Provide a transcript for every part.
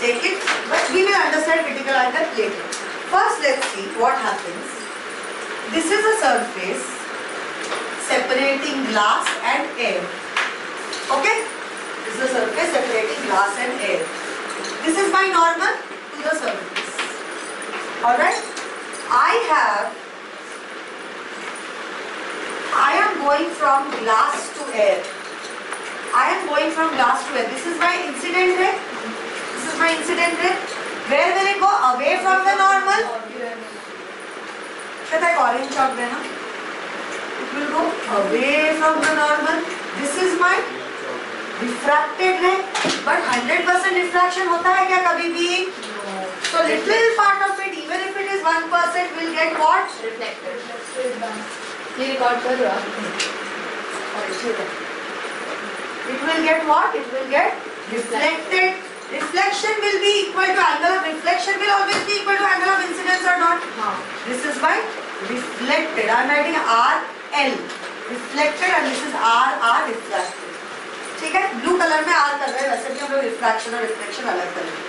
take it, but we will understand critical angle later. First, let's see what happens. This is a surface separating glass and air. Okay? This is a surface separating glass and air. This is my normal to the surface. Alright? I am going from glass to air. I am going from glass to air. This is my incident ray. This is my incident ray. Where will it go? Away from the normal. Should I orange chalk there? It will go away from the normal. This is my refracted ray. But 100% refraction होता है क्या कभी भी? No. So little part of it, even if it is 1%, will get what? Reflected. ये record कर रहा है. It will get what? It will get reflected. Reflection will be equal to angle of reflection will always be equal to angle of incidence or not? This is by reflected. I am writing RL reflected and this is RR refracted. ठीक है? Blue color में R कर रहे हैं वैसे भी हम लोग refraction और reflection अलग करेंगे.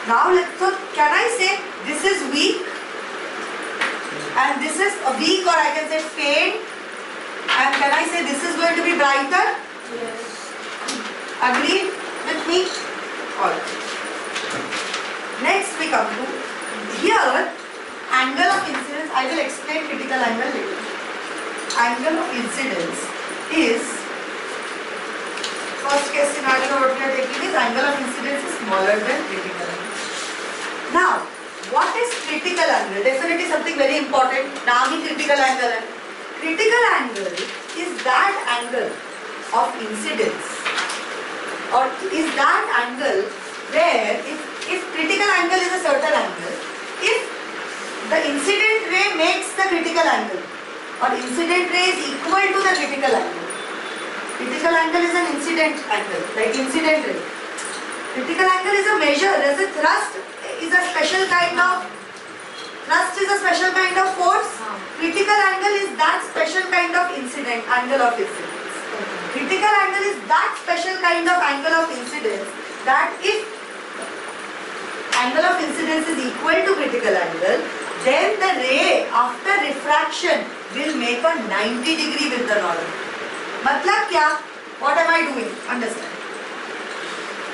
Now so can I say this is weak and this is a weak or I can say faint and can I say this is going to be brighter? Yes. Agree with me? Alright. Next we come to here angle of incidence. I will explain critical angle later. Angle of incidence is first case scenario what we are taking is angle of incidence is smaller than critical angle. Now what is critical angle? Definitely something very important. नाम ही critical angle है. Critical angle is that angle of incidence or is that angle where if critical angle is a certain angle, if the incident ray makes the critical angle or incident ray is equal to the critical angle. Critical angle is an incident angle, like incident ray. Critical angle is a measure. There's a thrust is a special kind of force. Critical angle is that special kind of incident angle of incidence. Critical angle is that special kind of angle of incidence that if angle of incidence is equal to critical angle, then the ray after refraction will make a 90 degree with the normal. मतलब क्या? What am I doing? Understand.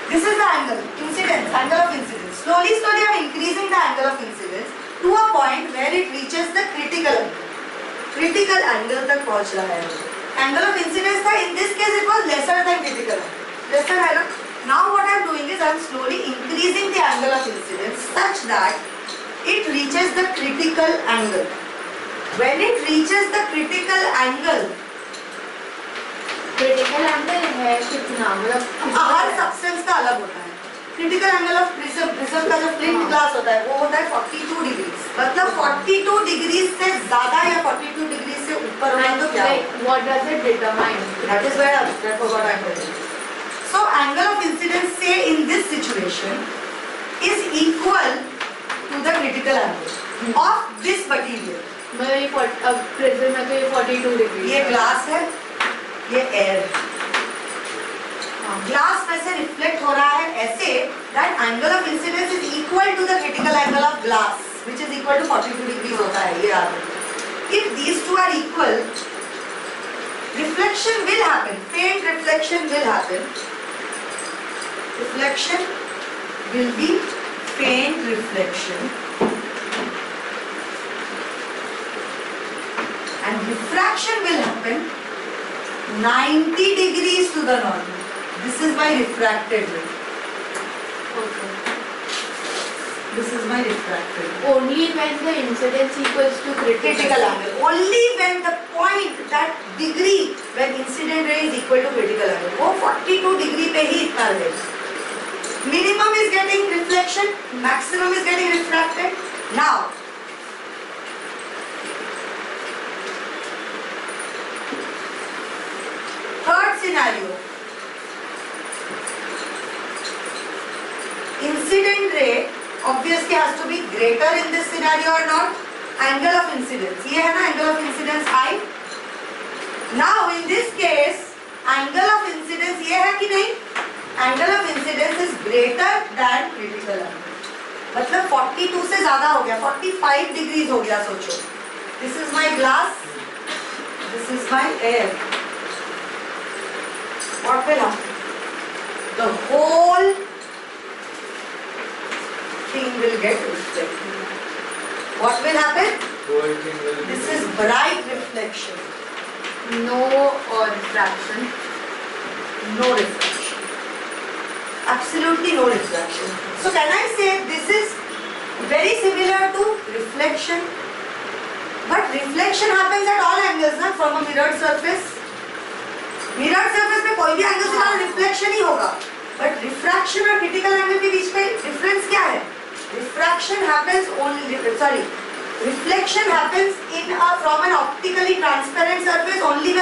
This is the angle, incidence, angle of incidence. Slowly I am increasing the angle of incidence to a point where it reaches the critical angle. Critical angle तक पहुँच रहा है. Angle of incidence था, in this case it was lesser than critical angle. Lesser है ना? Now what I am doing is I am slowly increasing the angle of incidence such that it reaches the critical angle. When it reaches the critical angle है कितना मतलब हर substance का अलग होता है. Critical angle of prism का जो flint glass होता है वो होता है 42 डिग्री. मतलब 42 डिग्री से ज्यादा या 42 डिग्री से ऊपर होना तो क्या होगा? What does it determine? That is where I forgot I told you. So angle of incidence say in this situation is equal to the critical angle of this material. मतलब प्रिज्म में तो ये 42 डिग्री. ये glass है, ये air है. Glass में से रिफ्लेक्ट हो रहा है ऐसे that angle of incidence is equal to the critical angle of glass which is equal to 42 degrees होता है ये याद. If these two are equal, reflection will happen. Faint reflection will happen. Reflection will be faint reflection. And refraction will happen 90 degrees to the normal. This is my refracted ray. Okay. This is my refracted ray. Only when the incidence equals to critical angle. Only when the point, that degree, when incident ray is equal to critical angle. वो 42 degree पे ही इतना रहेगा. Minimum is getting reflection, maximum is getting refracted. Now, third scenario. Incident ray obviously has to be greater in this scenario or not? Angle of incidence. ये है ना angle of incidence I. Now in this case angle of incidence ये है कि नहीं? Angle of incidence is greater than critical angle, मतलब 42 से ज्यादा हो गया, 45 डिग्रीज हो गया, सोचो. This is my glass, this is my air. What will happen? The whole thing will get reflected. What will happen? This is bright reflection. No or refraction. No reflection. Absolutely no reflection. So can I say this is very similar to reflection? But reflection happens at all angles, ना? From a mirrored surface. Mirrored surface में कोई भी angle से ना reflection ही होगा. But refraction और critical angle के बीच में difference क्या है? Refraction happens only, reflection happens from an optically transparent surface only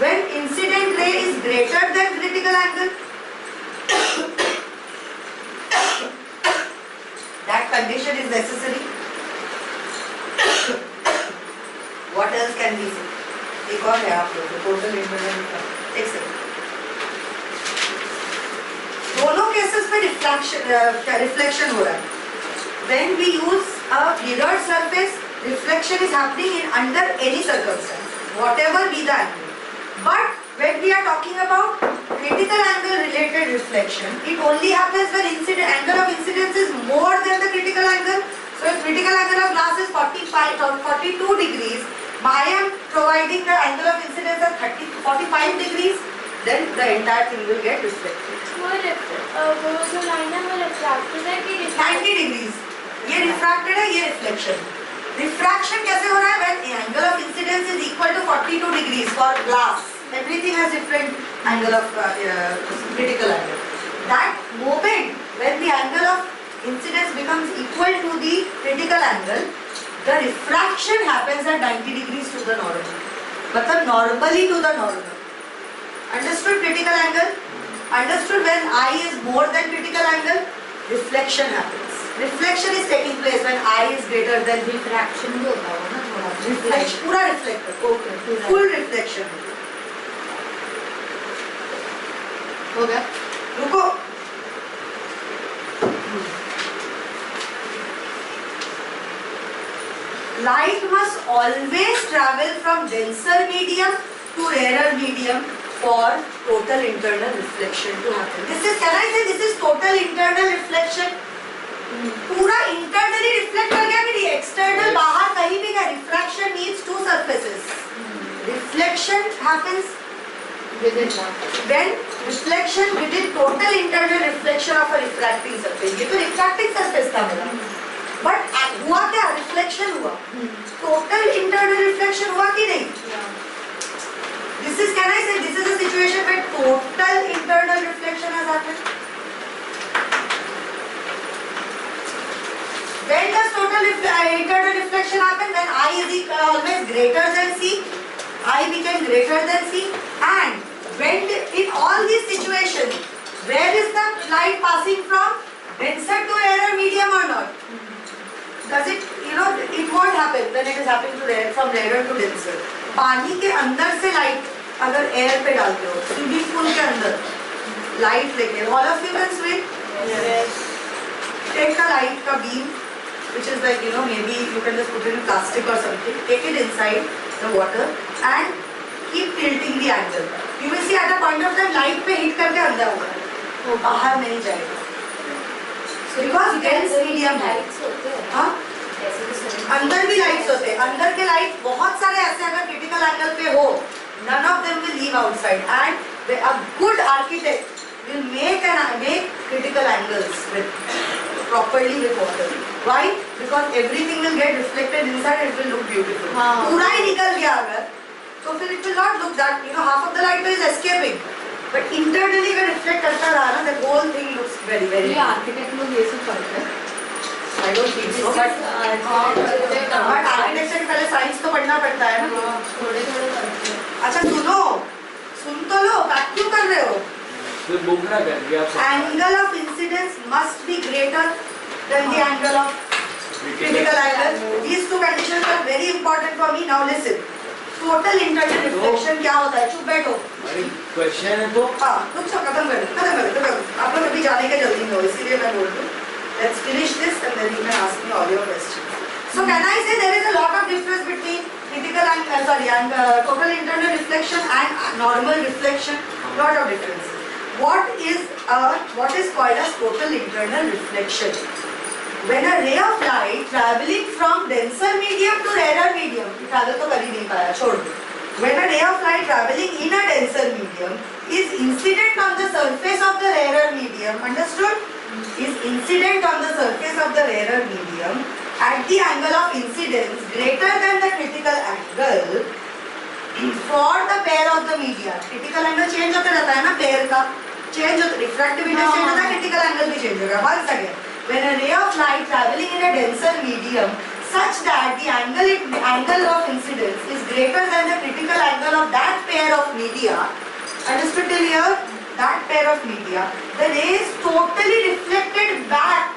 when incident ray is greater than critical angle. That condition is necessary. What else can we say? एक और है आप लोग total internal, एक second. दोनों cases में reflection हो रहा है. When we use a mirrored surface, reflection is happening in under any circumstance, whatever be the angle. But when we are talking about critical angle related reflection, it only happens when angle of incidence is more than the critical angle. So if critical angle of glass is 45 or 42 degrees, I am providing the angle of incidence at 45 degrees, then the entire thing will get reflected. वो जो line है वो refracted है कि 90 degrees. ये refracted है, ये reflection. Refraction कैसे हो रहा है? When angle of incidence is equal to 42 degrees for glass. Everything has different angle of critical angle. That moment when the angle of incidence becomes equal to the critical angle, the refraction happens at 90 degrees to the normal. मतलब normally to the normal. Understood critical angle? Understood when I is more than critical angle, reflection happens. Reflection is taking place when I is greater than refraction भी होता होगा ना थोड़ा. reflection. पूरा reflected. Okay. Full reflection. हो गया. रुको. Light must always travel from denser medium to rarer medium for total internal reflection to happen. This is, can I say this is total internal reflection? पूरा internally reflect कर गया, फिर external बाहर कहीं भी नहीं. Refraction needs two surfaces. Reflection happens within one. when reflection within total internal reflection of a refracting surface. ये तो refracting surface था मेरा. But हुआ क्या? Reflection हुआ. Total internal reflection हुआ कि नहीं? This is, can I say this is a situation where total internal reflection has happened. When does total internal reflection happen? When I is always greater than C, I became greater than C, and when in all these situations, where is the light passing from? Denser to rarer medium or not? Does it, it won't happen when it is happening to from rarer to denser. पानी के अंदर से light अगर air पे डालते हो, swimming pool के अंदर light लेके, all of you can swim? Yes. Take a light का beam, which is like, maybe you can just put it in plastic or something, take it inside the water and keep tilting the angle. You will see at a point of time light पे hit करके अंदर होगा, वो बाहर नहीं जाएगा. So because dense medium है, हाँ? अंदर भी lights होते हैं. अंदर के light बहुत सारे ऐसे अगर critical angle पे हो, none of them will leave outside, and a good architect will make critical angles properly with water. Why? Because everything will get reflected inside and it will look beautiful. पूरा ही निकल गया अगर, तो फिर it will not look that, half of the light is escaping. But internally अगर reflect करता रहा ना, the whole thing looks very, very. ये architect लोग ये सब करते हैं. I don't think so. But architecture के पहले science तो पढ़ना पड़ता है ना. थोड़े करते हैं. अच्छा सुन तो लो, back क्यों कर रहे हो? Angle of incidence must be greater than the angle of critical angle. These two conditions are very important for me. Now listen. Total internal reflection क्या होता है? चुप बैठो। क्वेश्चन है तो हाँ, रुक जाओ, खत्म करो। आप लोग अभी जाने के जल्दी में हो, इसीलिए मैं बोल रही हूँ। Let's finish this and then you can ask me all your questions. So can I say there is a lot of difference between critical and total internal reflection and normal reflection? Lot of differences. What is called as total internal reflection? When a ray of light traveling from denser medium to rarer medium, travel तो कर ही नहीं पाया, छोड़ दो. When a ray of light traveling in a denser medium is incident on the surface of the rarer medium, understood? Is incident on the surface of the rarer medium at the angle of incidence greater than the critical angle for the pair of the media. Critical angle change होता रहता है ना, pair का change होता, refractivity change होता है, critical angle भी change होगा. Once again, when a ray of light traveling in a denser medium such that the angle of incidence is greater than the critical angle of that pair of media, understood till here? That pair of media, the ray is totally reflected back.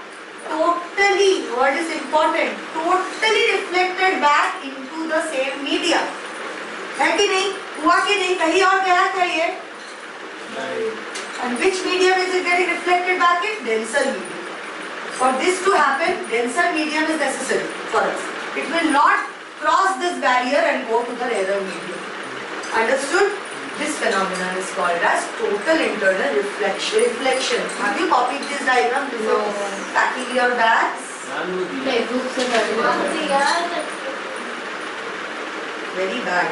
Totally, what is important? Totally reflected back into the same media. है कि नहीं? हुआ कि नहीं? कहीं और गया क्या ये? And which medium is it getting reflected back in? Denser medium. For this to happen, denser medium is necessary for us. It will not cross this barrier and go to the rarer medium. Understood? This phenomenon is called as total internal reflection. Have you copied this diagram before packing your bags? Playbook से कर लो। Very bad.